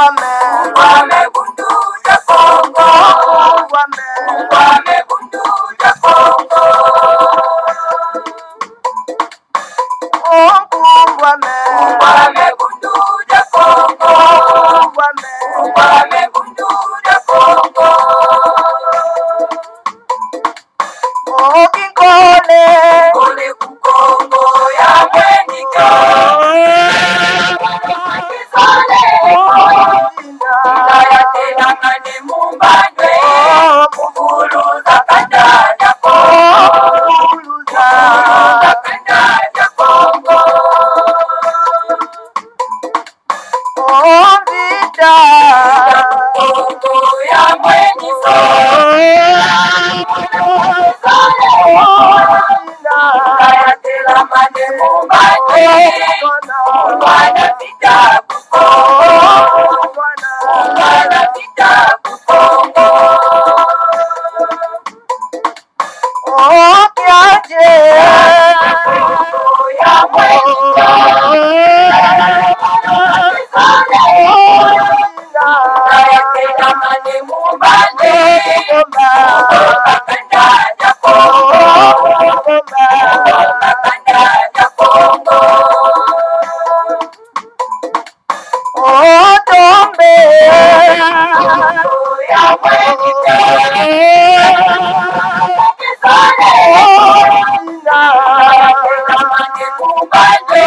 Ungwame bundu ya Kongo. Ungwame bundu ya Kongo. Ungwame bundu ya Kongo. Ungwame bundu ya Kongo. Kole kukongo ya mwenika. Ilaya tela mane mumbandwe. Mukuluza kanda ya Kongo. Mukuluza kanda ya Kongo. Kongo ya mweniso. Ilaya tela mane mumbandwe. Mwana vita kukongo. Mwana vita kukongo. Kongo ya mweniso. Ilaya tela mane mumbandwe. Kanda ya Kongo. Kanda ya Kongo. Ya mweniso. Ilaya tela mane mumbandwe.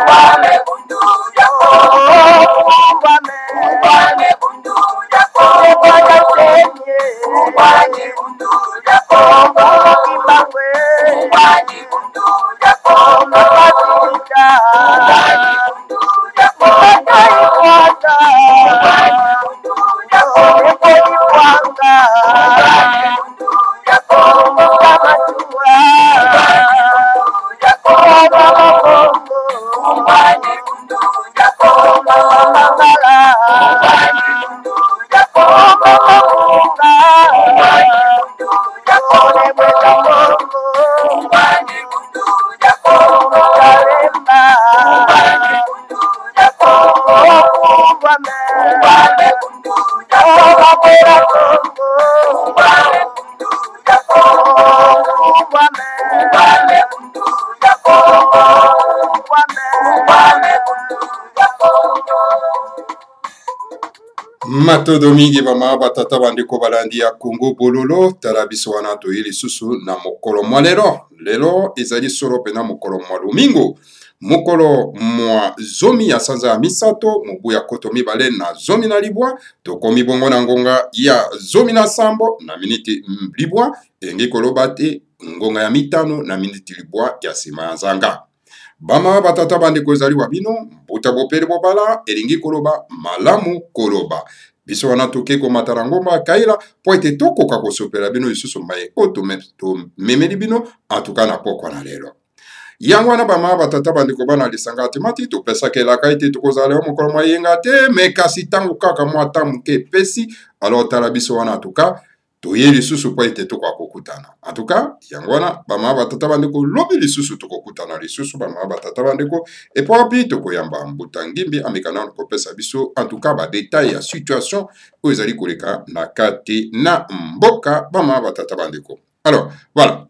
Ungwame bundu ya Kongo. Ungwame bundu ya Kongo. Ungwame bundu ya Kongo. Ungwame bundu ya Kongo. Ungwame bundu ya Kongo. Ungwame bundu ya Kongo. Ungwame bundu ya Kongo. Ungwame bundu ya Kongo. Matodo mingi bama batata bandeko balandi ya Congo bololo tarabiso wana toyeli susu na mokolo mwa lelo ezali solo pena mokolo mwa lumingo mokolo mwa zomi ya sanza ya misato mobu ya koto mibale na zomi na libwa tokomi bongo na ngonga ya zomi na sambo na miniti libwa engi koloba te ngonga ya mitano na miniti libwa ya sima ya nzanga. Bama batata bandeko ezali wa bino mbuta bopele bobala elingi koloba malamu koloba biso wana toke komata ngomba kaila po ete tokoka kosopela bino lisusu mbaye oto memeli bino atuka na pokwa na lelo yango wana bama batata bandeko bana lisanga timati topesaka elaka ete tokozala yo mokolo mwa yenga te me kasi tango kaka mwa tamuke pesi alors tala biso wana atuka toye lisusu po ete tokoka kokutana atuka yango wana bama batata bandeko lobi lisusu tokokutana lisusu bama batata bandeko epo api tokoyamba mbuta ngimbi amikana kopesa biso atuka ba detail ya situation oyo ezali koleka na kati na mboka bama batata bandeko. Alors voilà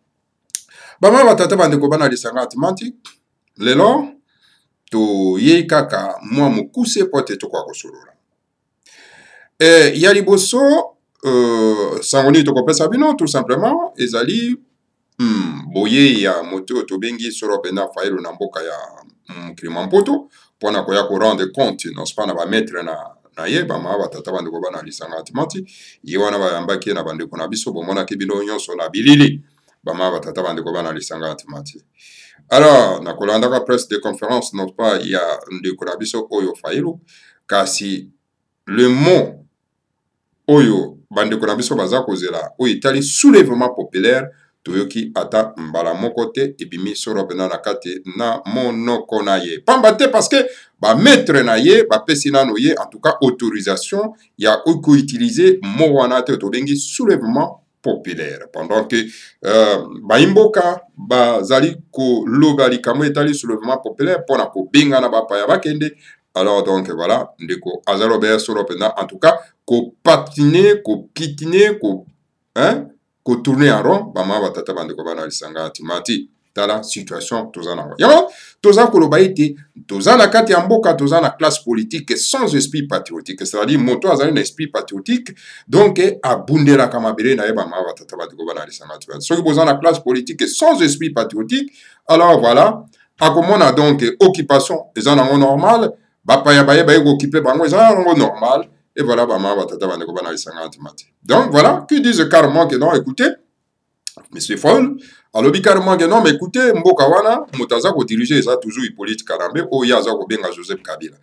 bama batata bandeko bana lisanga atimanti lelo toye kaka mwa mokuse po ete tokoka kosolola ya liboso sangoni tokopesa bino tout simplement ezali boye ya moto tobengi solo pena failo na mboka ya Kilima Mpoto pona koya ko rendre compte non pas na ba mettre na ye bama batata bandeko bana lisanga atimati ye wana bayambaki na bandeko na biso bomona ke bino nyonso na bilili bama batata bandeko bana lisanga atimati. Alors na kolanda ka presse de conférence non pas il y a ndeko na biso oyo failo kasi le mot oyo bandeko na biso baza kozela oyo itali soulèvement populaire toyoki ata mbala moko te ebimi solo pena na kati na monoko na ye pamba te parce que maître na ye bapesi nano ye en tout cas autorisation ya koutiliser mo wana te tobengi soulèvement populaire pendant que baimboka bazali koloba likambo etali soulèvement populaire mpona kobengana bapaya bakende. Alors donc voilà ndeko azalo be solo pena en tout cas kopatine kopitine ko hein tourner en rond bama batata bandeko bana lisanga timati tala situation toza nango yango toza koloba ete toza na kati ya mboka toza na classe politique sans esprit patriotique, c'est-à-dire moto azali na esprit patriotique donc abundelaka mabele na ye bama batata bandeko bana lisanga timati soki boza na classe politique sans esprit patriotique alors voilà akomona donc occupation eza nango normal bapaya baye baye kooccupe bango eza nango normal. Et voilà, donc voilà, qui disent carrément que non, écoutez, monsieur Foll, alors carrément que non, mais écoutez, Mbokawana, Moutaza ko diriger ça toujours Hippolyte Karambe, ou Yaza ko benga Joseph Kabila.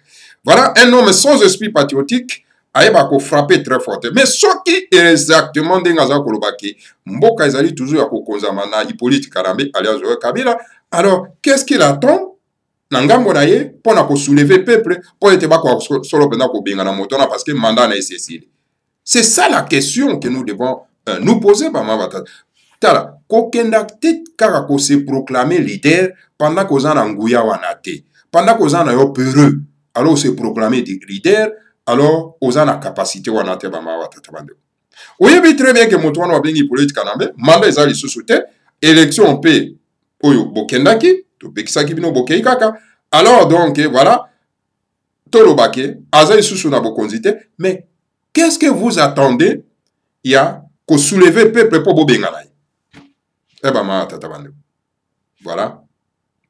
Voilà un homme sans esprit patriotique, aïba ko frapper très fort. Mais ce qui est exactement dengaza ko lobaki, Mboka ezali toujours ko konzamana Hippolyte Karambe alias Joseph Kabila. Alors, qu'est-ce qu'il attend? Nangambo na ye pona ko soulever peuple pour être bako solo pena ko benga na motona parce que mandat na Cécile. C'est ça la question que nous devons nous poser par mabata. Tala ko kenda tit kaka ko se proclamer leader pendant ko zana nguya wanate. Pendant ko zana yo peureux. Alors se proclamer leader alors ozana capacité wanate ba mabata tabande. Oyebi très bien que motwana wa bengi politique kanambe mandat ezali sous-souté élection pe oyo bokendaki. Alors donc voilà Tolobake Azaï Susuna Bokonzite, mais qu'est-ce que vous attendez? Il y a qu'au soulever peuple pour Bobenganaï. Eh ben voilà,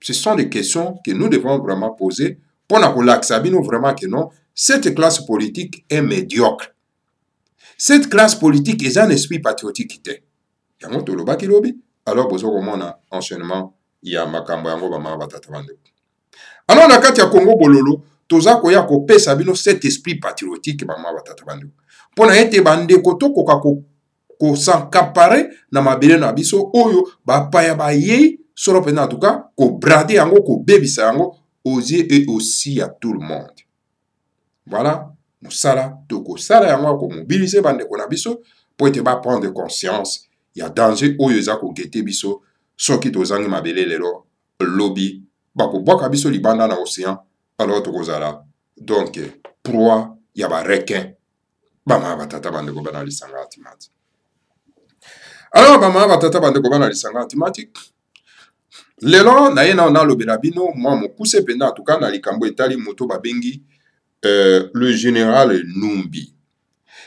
ce sont des questions que nous devons vraiment poser pour nous vraiment que non, cette classe politique est médiocre. Cette classe politique est un esprit patriotique. Alors besoin comment on a enchaînement. Ya makambo yango bama batata bande. Alors na kati ya Congo bololo toza koya kopesa bino cet esprit patriotique bama batata bande. Pona ete bande kotoko ko s'encaparer na mabele na biso oyo bapaya ba ye solo pena en tout cas ko brader yango ko bebisa yango aux yeux et aussi à tout le monde. Voilà, musala toko sala yango ko mobiliser bande ko na biso pour ete ba prendre conscience il y a danger oyo za ko gete biso. Soki tozangi mabele lelo lobby bako boka biso libanda na océan alors tokozala donc proie ya ba requin bama batata bande ko bana lisanga timati. Alors bama batata bande ko bana lisanga timati lelo na yena na lobela bino moi mo pousse penda en tout cas na likambo etali moto babengi le général Numbi.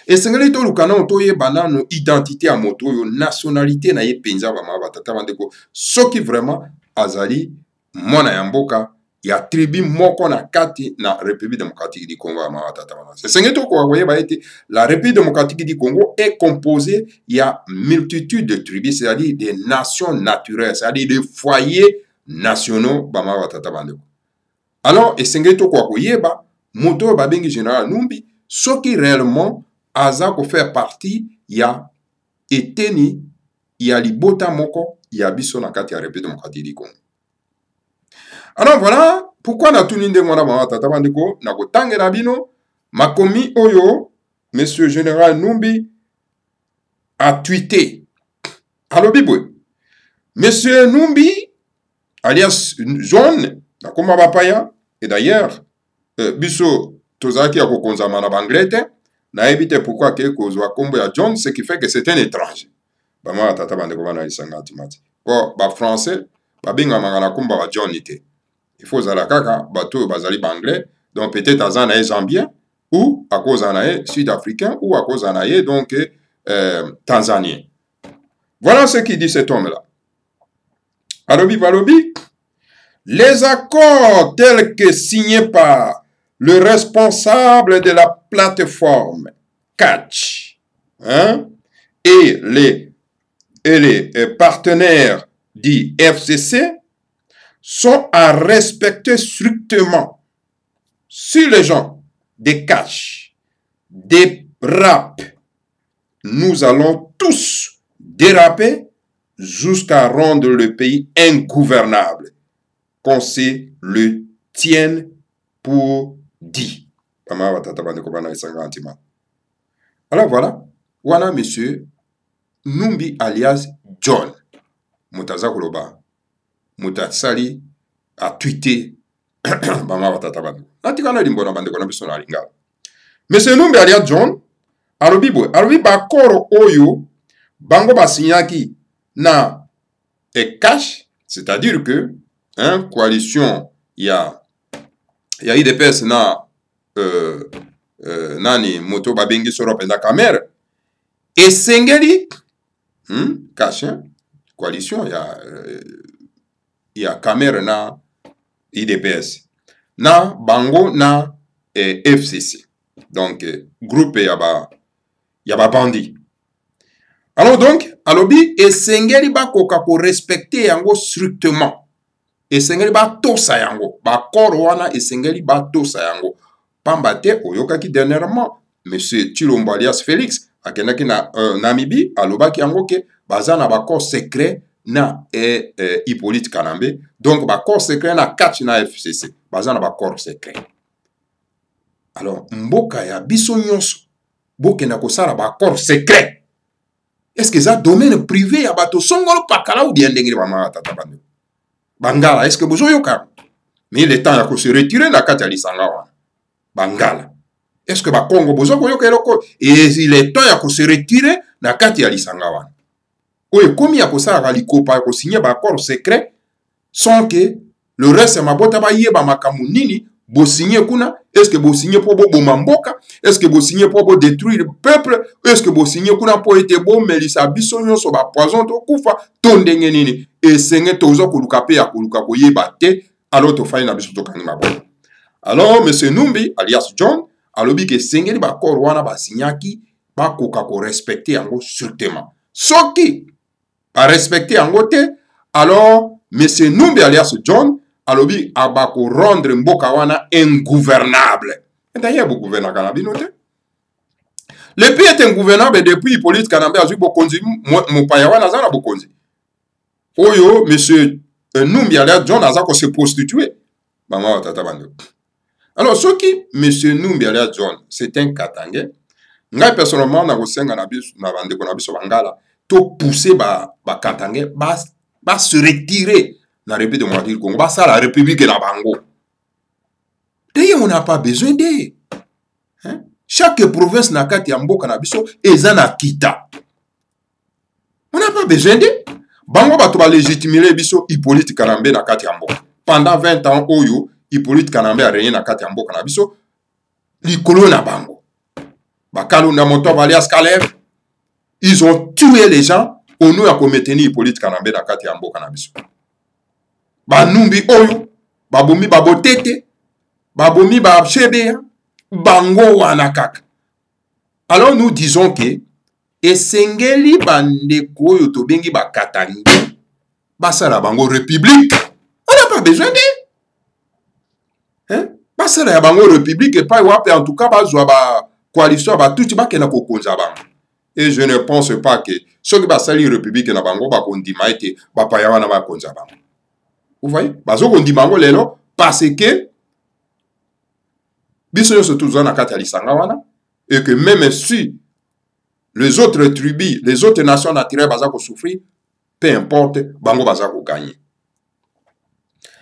Et sengeli to lukana otoye banano identité à moto yo nationalité na ye penza ba ma batata bandeko soki vraiment azali mona ya mboka ya tribu moko na kati na République démocratique du Congo ma batata bana. C'est sengeli to ko ba ete la République démocratique du Congo est composée il y a multitude de tribus, c'est-à-dire des nations naturelles, c'est-à-dire des foyers nationaux ba ma batata bandeko. Alors et sengeli to ko yeba moto ba bengi général Numbi soki réellement aza ko faire partie ya eteni ya libota moko ya biso na kati ya République démocratique du Congo. Alors voilà pourquoi na tuninde mwana mama tata bandeko na kotangela bino makomi oyo monsieur général Numbi a tweeté. Alors bibwe monsieur Numbi alias John na koma bapaya et d'ailleurs biso tozaki ya kokonzama na banglete. Na éviter pourquoi que kozwa kombo ya John, ce qui fait que c'est un étranger. Bama tata bande ko bana lisanga timati. Bon, ba français, ba binga mangana komba ba John ite. Il faut zala kaka bato bazali banglais, donc peut-être azana e zambien ou à cause anae sud-africain ou à cause anae donc tanzanien. Voilà ce qu'il dit cet homme-là. Alobi balobi, les accords tels que signés par le responsable de la plateforme Catch et les partenaires du FCC sont à respecter strictement. Si les gens des Catch dérapent, nous allons tous déraper jusqu'à rendre le pays ingouvernable, qu'on se le tienne pour dit. Alors voilà, voilà monsieur Numbi alias John. Mutaza Koloba, Mutasali a tweeté. Monsieur Numbi alias John, alobi bakoro oyo, bango basinyaki na cash, c'est-à-dire que, hein, coalition, il y a IDPS na nani moto babengi soro penda kamera et sengeli cash, hein, coalition, il y a kamera na IDPS na bango na FCC, donc groupe ya ba bandi. Alors donc, alobi esengeli bakoka ko respecter yango strictement. Esengeli ba tosa yango, ba koro wana esengeli ba tosa yango. Pambate oyokaki dernièrement monsieur Tshilombo alias Félix akendaki na Namibie alobaki yango ke baza na ba corps secret na Hippolyte Kanambe, donc ba corps secret na catch na FCC, baza na ba corps secret. Alors mboka ya biso nyonso bokenda kosala ba corps secret. Est-ce que ça domaine privé ya bato songolo pakala ou bien ndengeli ba tata bande Bangala, est-ce que vous avez mais il est temps de se retirer la kati ya lisanga wana Bangala, est-ce que ba Congo bozo koyoka eloko et il est temps de se retirer la kati ya lisanga wana oyo komi ya kosala likopa ko signer ba accord secret sans que le reste ya mabota ba yeba makamu nini bo signer kuna. Est-ce que vous signez pour bo mamboka? Est-ce que vous signez pour détruire le peuple? Est-ce que vous signez kuna pour être bon melisa biso nyonso ba poison to kufa to ndenge nini et senge tozo koluka pe ya koluka ko yeba te alors to fay na biso to kangi mabota. Alors monsieur Numbi alias John alobi ke senge ba kor wana ba signaki ba koka ko respecter yango strictement. Soki ba respecter yango te, alors monsieur Numbi alias John alobi abako rendre mboka wana ingouvernable. Et d'ailleurs, vous gouvernez Kanabino. Le pays est ingouvernable depuis Hippolyte Kanambe a joué Bokonzi, mon payawana zana Bokonzi. Oyo, monsieur Numbi alias John Azako se prostitué. Maman tata bande. Alors, ce qui, monsieur Numbi alias John, c'est un Katangais. Ngai personnellement, na gosenga na biso na bande ko na biso bangala, to pousser ba Katangais ba se retirer dans la République démocratique du Congo, bah ça la République est la Bango. D'ailleurs, on n'a pas besoin d'eux. Hein? Chaque province n'a qu'à tiambo canabiso et zana kita. On n'a pas besoin d'eux. Bango va trouver légitimer biso Hippolyte Kanambe na katiambo. Pendant 20 ans, Oyo, Hippolyte Kanambe a régné na katiambo canabiso. L'icolo na Bango. Bakalo na moto alias Caleb. Ils ont tué les gens. On nous a commetté Hippolyte Kanambe na katiambo canabiso. Banumbi oyo, babomi babotete, babomi babshebea, bango wanakaka. Alors nous disons que esengeli bandeko oyo tobengi bakatangi, basala bango république. On n'a pas besoin de. Hein? Basala bango république et pas wape en tout cas bazwa ba coalition ba tuti ba kena kokonza bango. Et je ne pense pas que ceux qui basali république na bango ba kondima ete ba payawana ba konza bango. Vous voyez? Bazo kondi bango lelo parce que biso se tous na kati ya lisanga wana et que même si les autres tribus, les autres nations naturelles baza ko souffrir, peu importe, bango baza ko gagner.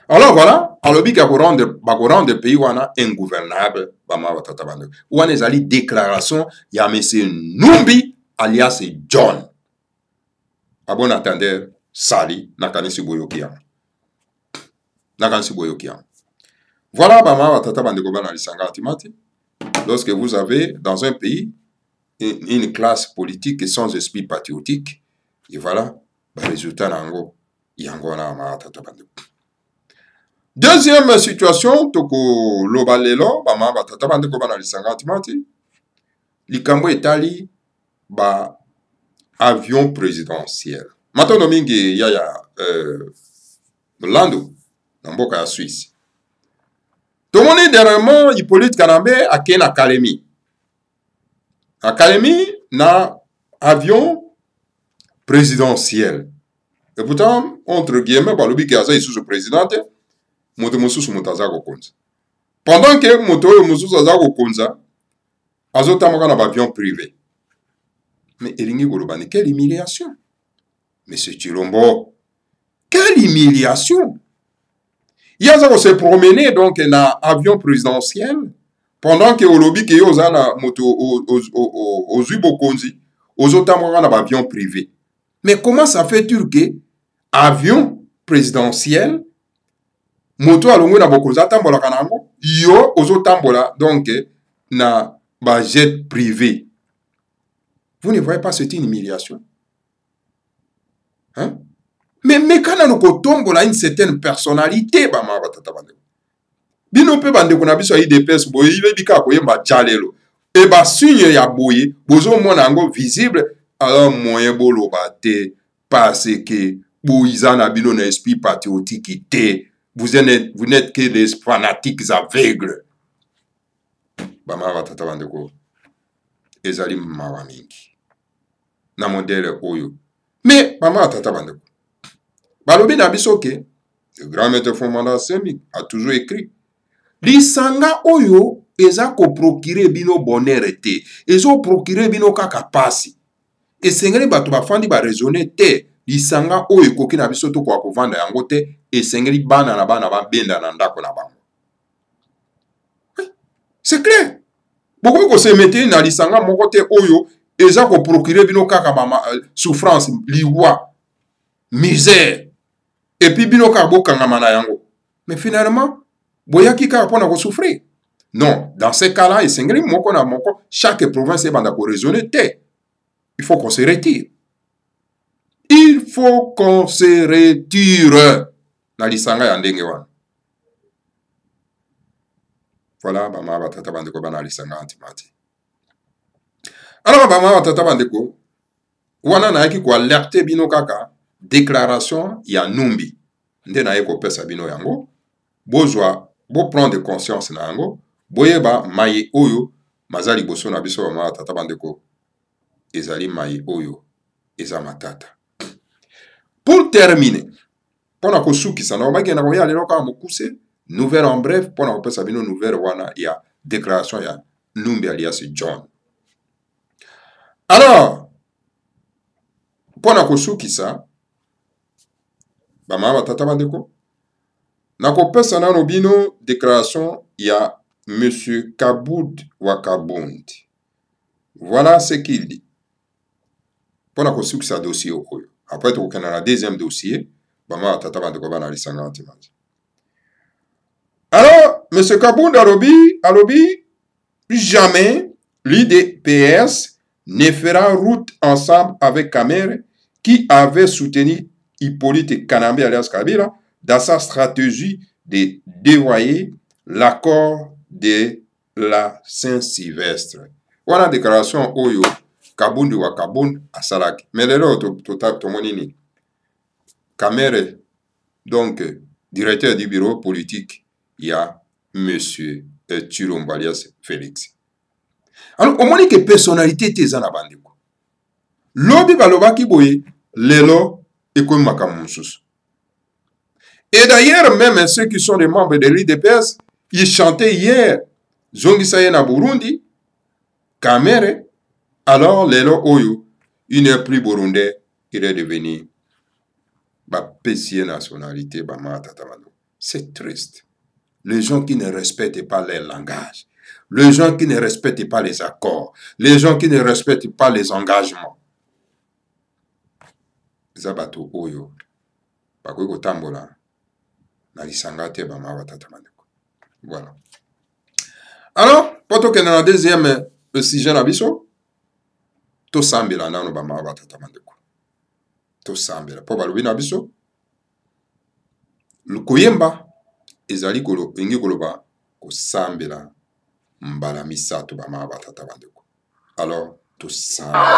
Alors voilà, alobi ka ko rendre pays wana ingouvernable bama batata bande. Wana ezali déclaration ya monsieur Numbi alias John. A bon entendeur, sali na kanisi boyokia. Voilà, lorsque vous avez dans un pays une classe politique sans esprit patriotique, et voilà, le résultat nango, deuxième situation, toko lobalelo, likambo etali ba avion présidentiel. Maintenant, mingi yaya Lando. Dans la Suisse. Tout le monde dernièrement, Hippolyte Kanambe a créé une académie. Académie, na avion présidentiel. Et pourtant, entre guillemets, balobi ki aza isusu présidente, moto mosusu moto aza kokonza. Pendant que moto oyo mosusu aza kokonza, azotamboka na avion privé. Mais elingi koloba ni quelle humiliation. Monsieur Chilombo, quelle humiliation. Il y a se promener donc dans avion présidentiel pendant que olobi ke yo za na moto ozui bokonzi ozotamboka na avion privé. Mais comment ça fait-il que avion présidentiel moto alongo na bokonzi atambola kanango yo ozotambola donc na ba jet privé? Vous ne voyez pas c'est une humiliation? Hein? Mais quand on a une certaine personnalité, bino pe bande kuna biso IDPS boye ibe bika koyemba jalelo e ba signe ya boye bozo mona ngo visible alors moyen boloba te parce que boizana bino na esprit patriotique te vous n'êtes que des fanatiques aveugles bama batata bande ko ezali mawa mingi na modèle oyo mais bama batata bande ko balobi na biso ke le grand maître Fomanda Semi a toujours écrit lisanga oyo eza ko procurer bino bonheur te ezo procurer bino kaka pasi esengeli bato bafandi ba raisonner te lisanga oyo koki na biso to kwa kovanda yango te esengeli bana na bana babenda na ndako na bango. C'est clair. Beaucoup ko se mette na lisanga moko te oyo eza ko procurer bino kaka ba souffrance liwa misère et puis bino kaka bokanga na yango. Mais finalement boyaki kaka pona ko souffrir. Non, dans ces cas-là, esengeli moko na moko chaque province ebanda ko raisonner te. Il faut qu'on se retire. Il faut qu'on se retire. Na lisanga ya ndenge wana. Voilà, bama batata bandeko bana lisanga antimati. Alors bama batata bandeko wana na yaki ko alerter bino kaka déclaration ya Numbi. Nde na yeko pesa bino yango. Bozwa bo prendre conscience na yango. Boyeba maye oyo mazali boso na biso bama batata bandeko. Ezali maye oyo eza matata. Pour terminer, pona kosukisa na obaki na koya lelo ka mokuse nouvelle en bref pona kopesa bino nouvelle wana ya déclaration ya Numbi alias John. Alors pona kosukisa bama batata bandeko na kopesa nano bino déclaration ya Monsieur Kaboud Wakabund. Voilà ce qu'il dit. Pona kosukisa dossier oyo. Après, tu as un deuxième dossier. Alors, M. Kabound alobi, jamais l'IDPS ne fera route ensemble avec Kamere qui avait soutenu Hippolyte Kanambe alias Kabila dans sa stratégie de dévoyer l'accord de la Saint-Sylvestre. Voilà la déclaration Oyo. Kabound wa Kabound asalaki. Mais lelo tomonini. Kamere, donc, directeur du bureau politique, il y a monsieur Chilombo alias Félix. Alors, on m'a dit que personnalité était en bandeko. Lobi balobaki boye, lelo, et comme makamonsus. Et d'ailleurs, même ceux qui sont des membres de l'IDPS, ils chantaient hier, Zongi Sayena Burundi, Kamere. Alors, lelo oyo, il n'est plus burundais, il est devenu nationalité. C'est triste. Les gens qui ne respectent pas leur langage, les gens qui ne respectent pas les accords, les gens qui ne respectent pas les engagements. Zabato oyo, bakweko tambola, na lisangate bama batatamaneko. Voilà. Alors, poto que dans la deuxième sujet na biso, to sambela nano bama batatamaneko. To sambela. Po balobi na biso, lukoyemba, ezali kolo, ingi koloba, ko sambela, mbala misato bama batatamaneko. Alors, to sambela.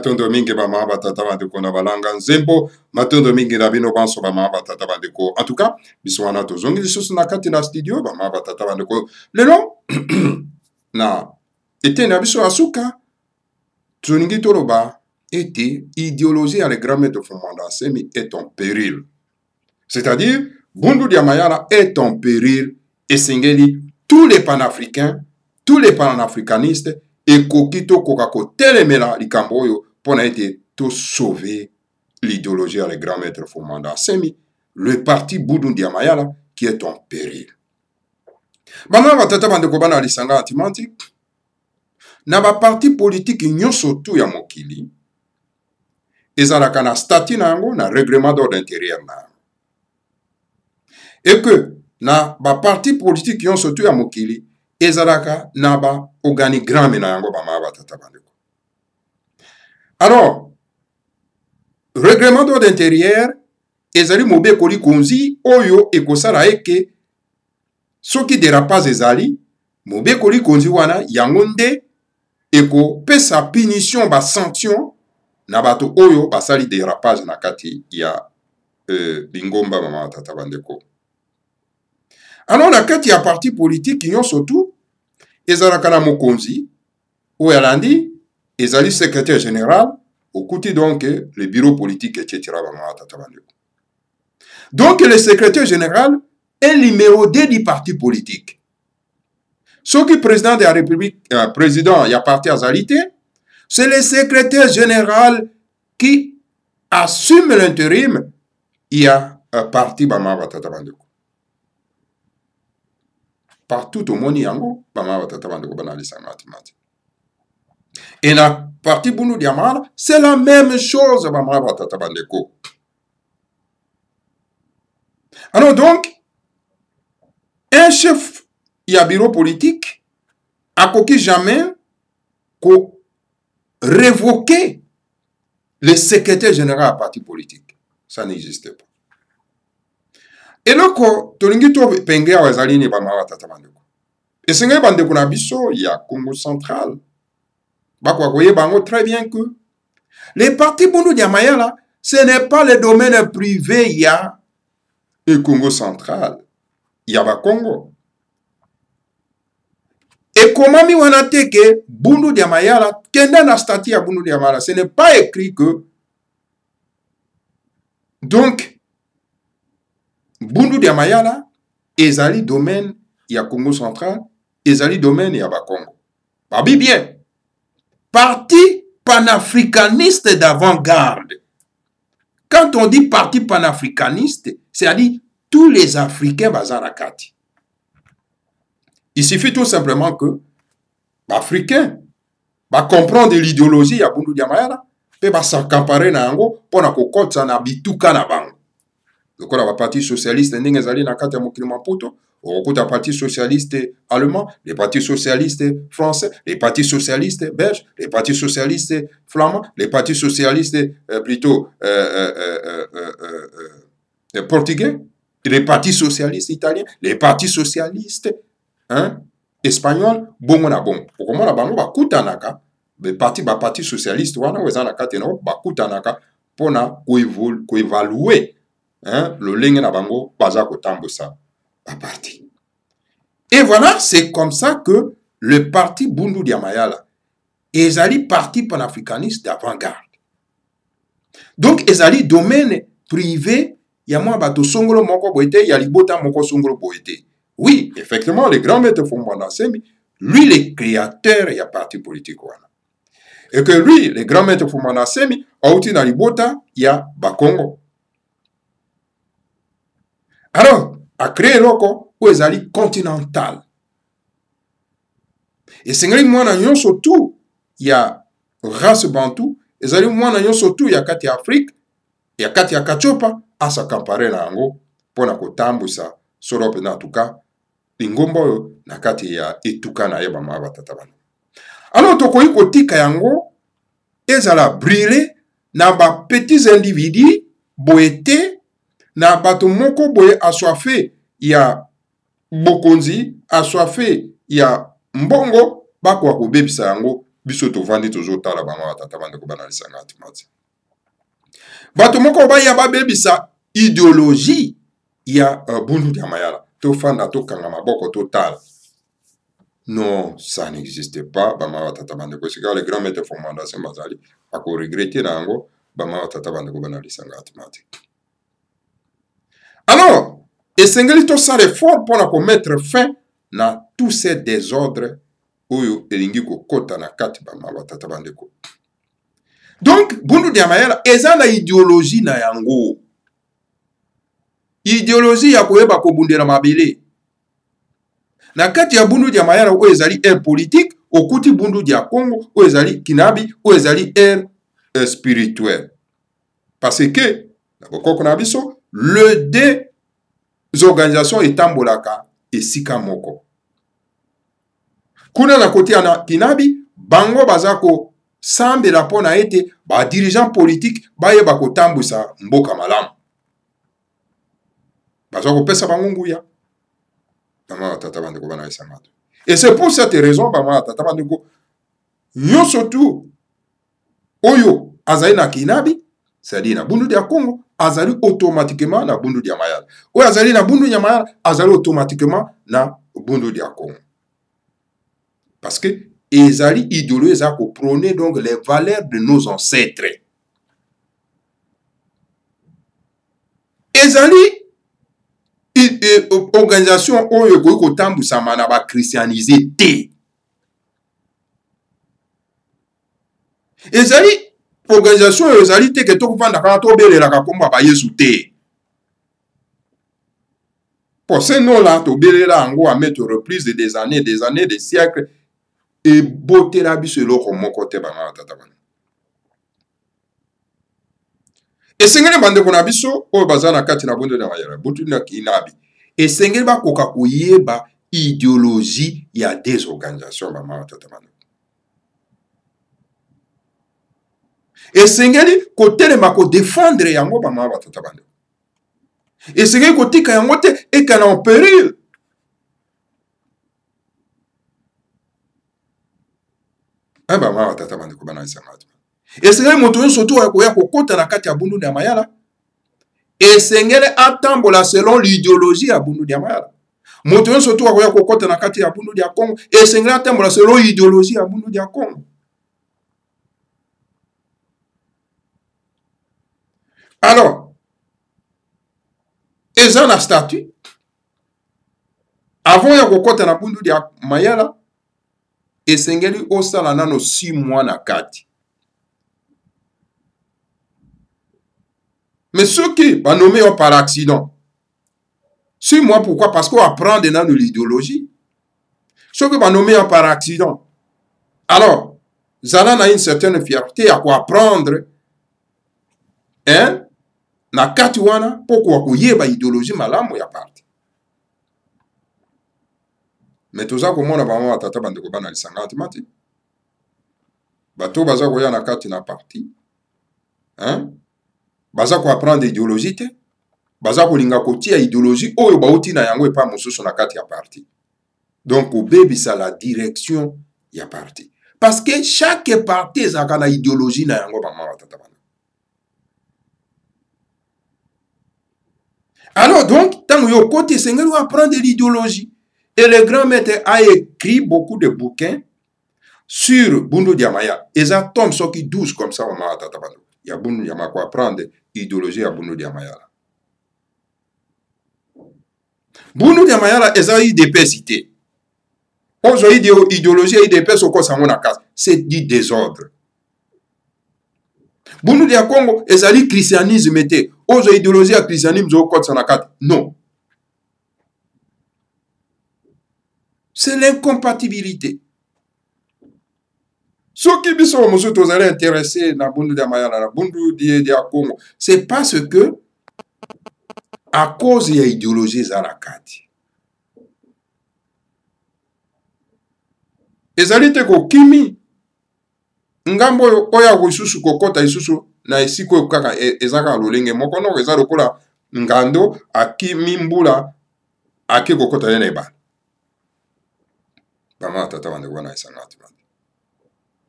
matondo mingi bama batata bandeko na balanga nzembo matondo mingi na bino banso bama batata bandeko en tout cas biso wana tozongi lisusu na kati na studio bama batata bandeko lelo na ete na biso asuka toningi toloba ete idéologie ya le grand maître Fumanda Nsemi est en péril, c'est-à-dire Bundu dia Mayala est en péril et sengeli tous les panafricains, tous les panafricanistes et kokito kokako telemela likambo oyo pona ete to sauver l'idéologie à le grand maître Fumanda Nsemi, le parti Bundu dia Mayala qui est en péril. Bana batata bandeko bana lisanga antimantique na ba parti politique nyonso tu ya mokili ezalaka na statut na yango na règlement d'ordre intérieur na yango. Et que na ba parti politique nyonso tu ya mokili ezalaka na ba organigramme na yango bama batata bandeko. Alors règlement d'ordre intérieur ezali mobekoli konzi oyo ekosala eke soki dérapage ezali mobekoli konzi wana yango nde eko pesa punition ba sanction na bato oyo basali dérapage na kati ya bingomba mama tata bandeko. Alors na kati ya parti politique nyonso tu ezalaka na mokonzi oyo alandi ezali secrétaire général okuti donc le bureau politique etc. mama tata bandeko. Donc le secrétaire général est numéro 2 du parti politique. Ce qui est président de la République, président, il y a parti azalité, c'est le secrétaire général qui assume l'intérim, il y a un parti Bama Batata Bandeko. Partout au monde, yango Bama Batata Bandeko banalisa mathématique. Et la parti Bundu dia Mayala, c'est la même chose Bama Batata Bandeko. Alors donc, un chef il y a bureau politique, à coquille jamais qu'on révoquer le secrétaire général à parti politique. Ça n'existait pas. Et là, quand Tolingi to penge à Wazalini Bama Tata Bandeko. Et c'est un bandeko na biso, il y a Congo central. Bakwa koye bango très bien que les partis Bundu dia Mayala, ce n'est pas le domaine privé, il y a le Congo central. Il y a Congo. Et comment mi wanate que Bundu dia Mayala, kenda na statut ya Bundu dia Mayala, ce n'est pas écrit que donc Bundu dia Mayala ezali domaine ya Congo central, ezali domaine ya Congo. Babi bien. Parti panafricaniste d'avant-garde. Quand on dit parti panafricaniste, c'est-à-dire tous les Africains bazarakati. Il suffit tout simplement que l'Africain va comprendre l'idéologie ya Bundu dia Mayala et va s'accaparer na yango pona kokotsa na bituka na bango. Donc on a parti socialiste ndenge zali na kati ya mokili Maputo, okuta parti socialiste allemand, les partis socialistes français, les partis socialistes belges, les partis socialistes flamands, les partis socialistes plutôt portugais, les partis socialistes italiens, les partis socialistes espagnol, bongo na bongo. Pourquoi na bango bakutanaka, parti socialiste wana wezana kati no bakutanaka pona koévaluer le lenge na bango baza kotambusa ba parti. Et voilà, c'est comme ça que le parti Bundu dia Mayala ezali parti panafricaniste d'avant-garde. Donc ezali domaine privé ya mwa bato songolo moko boete ya libota moko songolo boete. Oui, effectivement, le grand maître Fumanda Nsemi, lui, le créateur, il y a parti politique. Voilà. Et que lui, le grand maître Fumanda Nsemi, a outi na libota, il y a Bakongo. Alors, a créé loko, où ezali continental. Et c'est ngali mwana nyonso tout, il y a race bantou, ezali mwana nyonso tout, il y a kati Afrique, il y a kati ya Kachopa, à sa campare na yango, pona kotambusa, sorope na en tout cas, Lingombo na kati ya etuka na yeba ma batata bana. Alors tokoyi kotika yango ezala brûler na ba petits individus boete na bato moko boye assoiffé ya bokonzi, assoiffé ya mbongo bakwa kobebisa yango biso tovandi tozotala bango batata bandeko banalisanga atimati bato moko baya babebisa idéologie ya bundu dia mayala tofanda tokanga maboko totala. Non, ça n'existe pas. Bama batata bandeko sika les grands maîtres fondation bazali ako regretter nango bama batata bandeko banalisanga atimati. Alors, esengeli tosala effort mpona komettre fin na tous ces désordres oyo elingi kokota na kati bama batata bandeko. Donc, bundu dia mayala eza na idéologie na yango. Idéologie ya koyeba kobundela mabele. Na kati ya bundu dia mayala oyo ezali air politique, okuti bundu dia Congo oyo ezali kinabi oyo ezali air spirituel. Parce que na bokoko na biso le deux organisations etambolaka esika moko. Kuna na kote ya kinabi bango bazako sambela pona ete ba dirigeant politique bayeba kotambusa mboka malamu. Bazako pesa bango nguya. Bama tata bandeko bana isamatu. Et c'est pour cette raison bama tata bandeko nyonso tout oyo azali na kinabi c'est-à-dire na bundu dia Congo azali automatiquement na bundu dia mayala. Oyo azali na bundu dia mayala azali automatiquement na bundu dia Congo. Parce que ezali idéologie za ko prôner donc les valeurs de nos ancêtres. Ezali organisation oyo ko tambusa mana ba christianiser te. Ezali organisation oyo ezali te ke to kufanda kana to belela ka komba ba Yesu te. Pour ce nom là to belela ango a mettre reprise de des années, des siècles et beauté la biso eloko moko te bana tata bana. Esengeli bandeko na biso oyo bazana kati na bondo na mayala butu na kinabi. Esengeli bakoka koyeba idéologie ya des organisations bana tata bana. Esengeli kotelema ko défendre yango bana tata bana. Esengeli kotika yango te ekana en péril. Bama tata bandeko bana isangatu. Esengeli moto nyonso to akoya kokota na kati ya bundu ya mayala. Esengeli atambola selon l'idéologie ya bundu ya mayala. Moto nyonso to akoya kokota na kati ya bundu ya Congo. Esengeli atambola selon l'idéologie ya bundu ya Congo. Alors, eza na statut. Avant ya kokota na bundu ya mayala, esengeli osala nano 6 mois na kati. Mais ceux qui va nommer par accident. 6 mois, pourquoi? Parce qu'on apprend de l'idéologie. Ceux qui va nommer par accident. Alors, Zala a une certaine fierté à quoi apprendre. Hein? Na kati wana, pourquoi koyeba idéologie malamu ya parti. Mais tout ça, comment on a vraiment tata bandeko bana lisanga atimati. Bato baza koya na kati na parti. Hein? Baza ko apprendre idéologie te. Baza ko linga kotia idéologie oyo bauti na yango epa mosusu na kati ya parti. Donc obebisa la direction ya parti. Parce que chaque parti ezaka na idéologie na yango bama tata bana. Alors donc, tant que yo côté sengeli apprendre l'idéologie. Et le grand maître a écrit beaucoup de bouquins sur Bundu Diamaya. Et ça tombe sur qui 12 comme ça, on m'a tatabando. Il y a Bundu Diamaya quoi apprendre l'idéologie à Bundu Diamaya. Bundu Diamaya, ils ont eu des pécités. Aujourd'hui, l'idéologie et des pécités, c'est du désordre. Bundu Diamaya Congo, ils ont eu christianisme. Aujourd'hui, l'idéologie à christianisme, non. C'est l'incompatibilité. Ceux qui sont intéressés dans Bundu Diamaya, dans Bundu Diamaya Congo, c'est parce que, à cause de l'idéologie Zarakati. Ezalite ko kimi ngambo oya ko isusu kokota isusu na isiko kaka ezaka lolenge moko no ezalo kola ngando akimi mbula ake kokota yene ba. Bama tata bande wana isangati.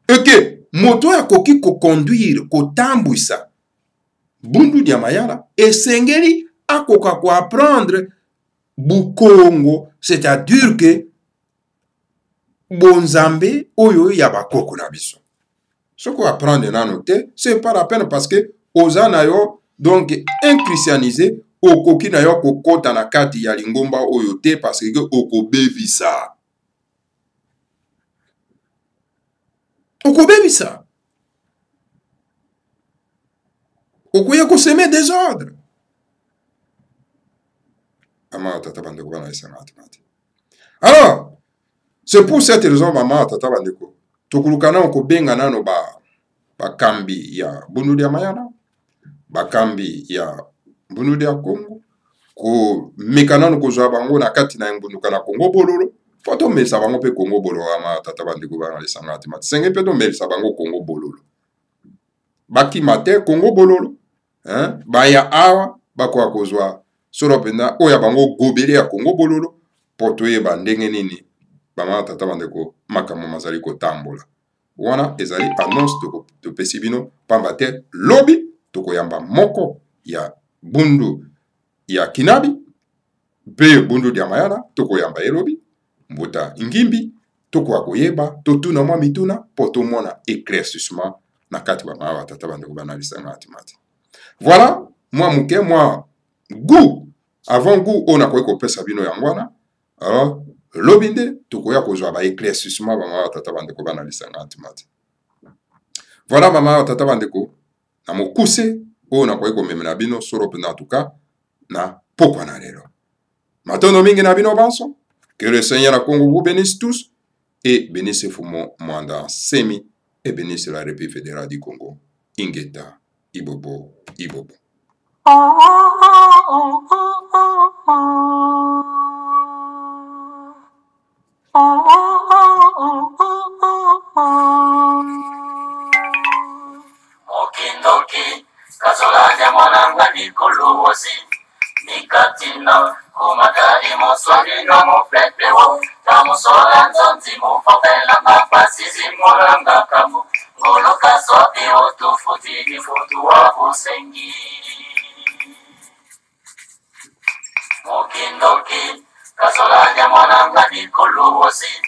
et que moto ya koki ko conduire ko tambwisa bundu dia mayala esengeli akoka ko apprendre bukongo, c'est-à-dire que bonzambe oyo ya bakoko na biso. Ce qu'on apprendre nano te, c'est pas la peine parce que oza na yo donc inchristianisé okoki na yo kokota na kati ya lingomba oyo te parce que okobebisa. Okobebisa. Okoya ko semer désordre. Alors, c'est pour cette raison, maman, tata bandeko, tokulukana oko benga nano ba kambi ya bunudi ya mayana, ba kambi ya bunudi ya Congo, ko mekana no kozwa bango na kati na mbunduka na Congo bololo, poto melisa bango pe Congo bololo ama tata bandeko bana lisanga atimati. Senge pe to melisa bango Congo bololo. Baki mate Congo bololo, hein, ba ya awa bakwa kozwa solo penda oya bango gobele ya Congo bololo, poto yeba ndenge nini bama tata bandeko makambo mazali kotambola. Wana ezali annonce to pesibino pamba te lobi tokoyamba moko ya bundu ya kinabi pe bundu dia mayana tokoyamba elobi mbuta ngimbi tokoya koyeba totuna mwa mituna poto mona éclaircissement na kati bama tata bandeko bana lisanga atimati. Voilà moi muke moi goût avant goût on a koyi kopesa bino yangwana. Alors lobinde tokoya kozwa ba éclaircissement bama tata bandeko bana lisanga atimati. Voilà mama tata bandeko na mokuse o na koyi komemela bino soro pena tuka na pokwa na lelo. Matono mingi na bino banso. Que le Seigneur à Congo vous bénisse tous et bénisse Fumo Mwanda Semi et bénisse la République fédérale du Congo. Ingeta Ibobo Ibobo. Okindoki kasolanya mwananga nikoluosi nikatina kumakali moswani na moflepewo kamusola nzonzi mufopela mapasizi molanga kamu ngoloka sopi otufutini futu wa busengi Okindoki kasolanya mwananga nikoluosi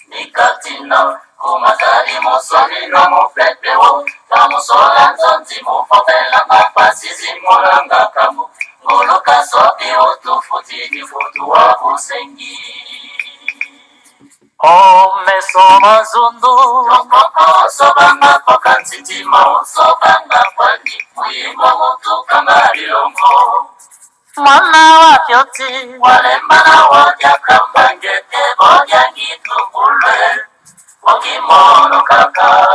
nikatina kumakali moswani na moflepewo kamusola nzonzi mufopela mapasizi molanga kamu ngoloka sopi otufutini futu wa busengi Omeso zundu Tokoko sobanga koka ntitima Sobanga kwani Muyimbo mutu kangari longo Mwana wa fyoti Walembana wodya kambangete Bodya gitu ulwe Wakimono kaka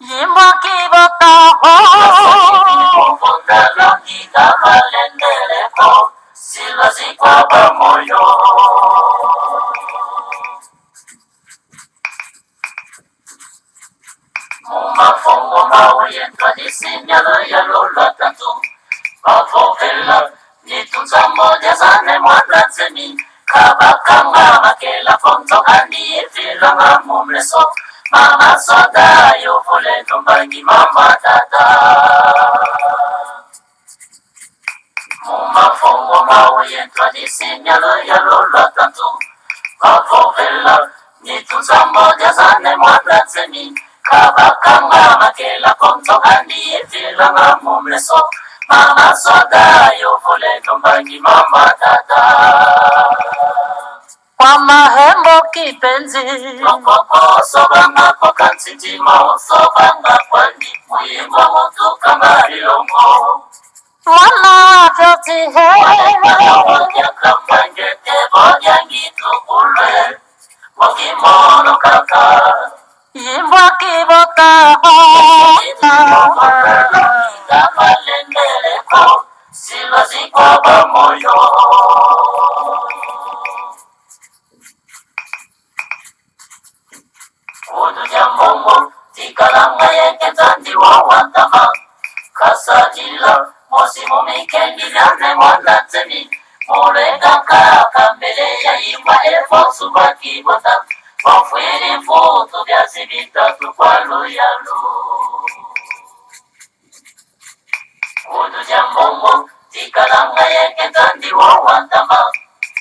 Yimbo kibota ho Fondalo ngiga malendeleko Silo zikwa bamoyo Mumafongo mauye tradisinyalo ya lola tatu Pavovela nitunza moja zane mwana zemi Kabakanga makela fonzo kandi ifila mamumleso Mama soda yo fole nombangi mama tata Mumafongo mauye tradisinyalo ya lola tatu Pavovela nitunza moja zane mwana zemi Kabakanga makela fonzo kandi ifila mamumleso Mama soda yo fole nombangi mama tata Kwa mahembo kipenzi Lokoko sobanga koka ntitima Sobanga kwani Muyimbo mutu kangari longo Mwana fyoti he Walembana wodya kambangete Bodya ngitu ulwe Wakimono kaka Yimbo kibota Kama lendeleko Silo zikwa bamoyo Udu jambomo Tikalanga yeke zandi wa watama Kasadila Mosimu mikendi vyane mwana zemi Mureka kaka mbele ya imba Efo suba kibota Wafwili mfutu vyasi vitatu kwa luyalu. Kudu jambomo tikalanga yeke tandi wa wantama.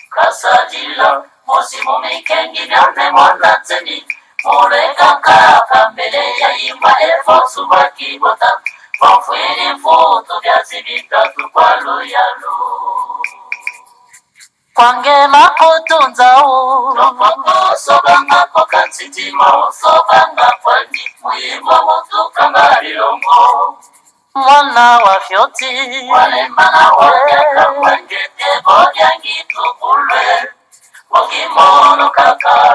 Kasajila mosimu mikengi vyane mwana teni. Mureka kaka mbele ya ima efo subaki bota. Wafwili mfutu vyasi vitatu kwa luyalu. Kwange makutunza u Nopoko sobanga koka nsitima Sobanga kwandi Muimbo mutu kangari longo Mwana wa fyoti Walemana wanyaka Wangete bodyangi tukulwe Wakimono kaka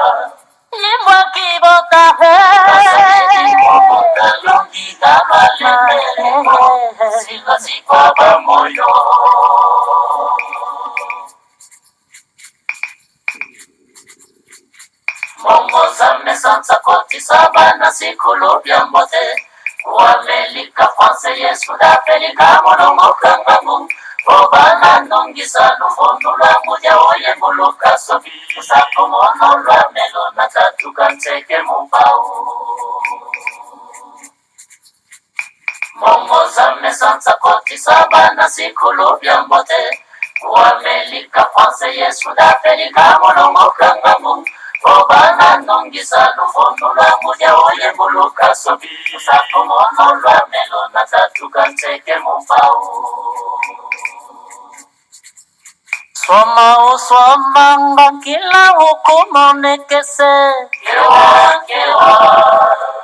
Yimwa kibota he Kasayeti mokota longi Kamalembele Silva sikwa bamoyo Mongo zame sansa koti sabana sikulu biambote Kuamelika France yesu da pelika monongo kangamu Obana nongi sanu fonu la muja oye muluka sobi Sapo mono la melo na tatu kanteke mupau Mongo zame sansa koti sabana sikulu biambote Kuamelika France yesu da pelika monongo kangamu Obana nongi sanu fonu la muja oye muluka sobi Sapo mono la melo na tatu kanteke mupau Swama kila hukumu nekese Kewa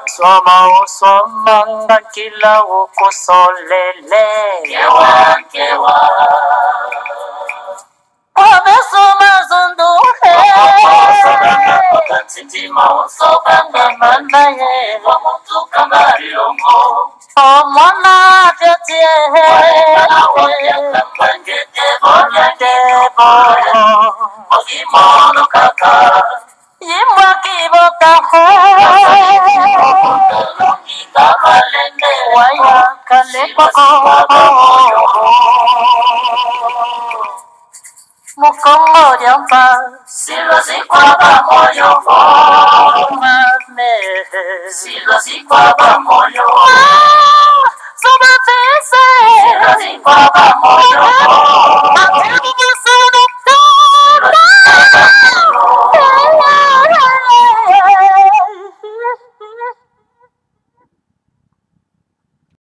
Swama kila hukusolele Kewa Wamesoma zunduhe Sitima usobanga manaye Wamutu kangari longo Omwana vyotie Wala wanyaka mangete Bonyakebo Ogimono kaka Yimwa kiboka Longi kamalende Waya kalekoko Mukongo diampa Silo sikwaba moyo Mame Silo sikwaba moyo Soba fese Silo sikwaba moyo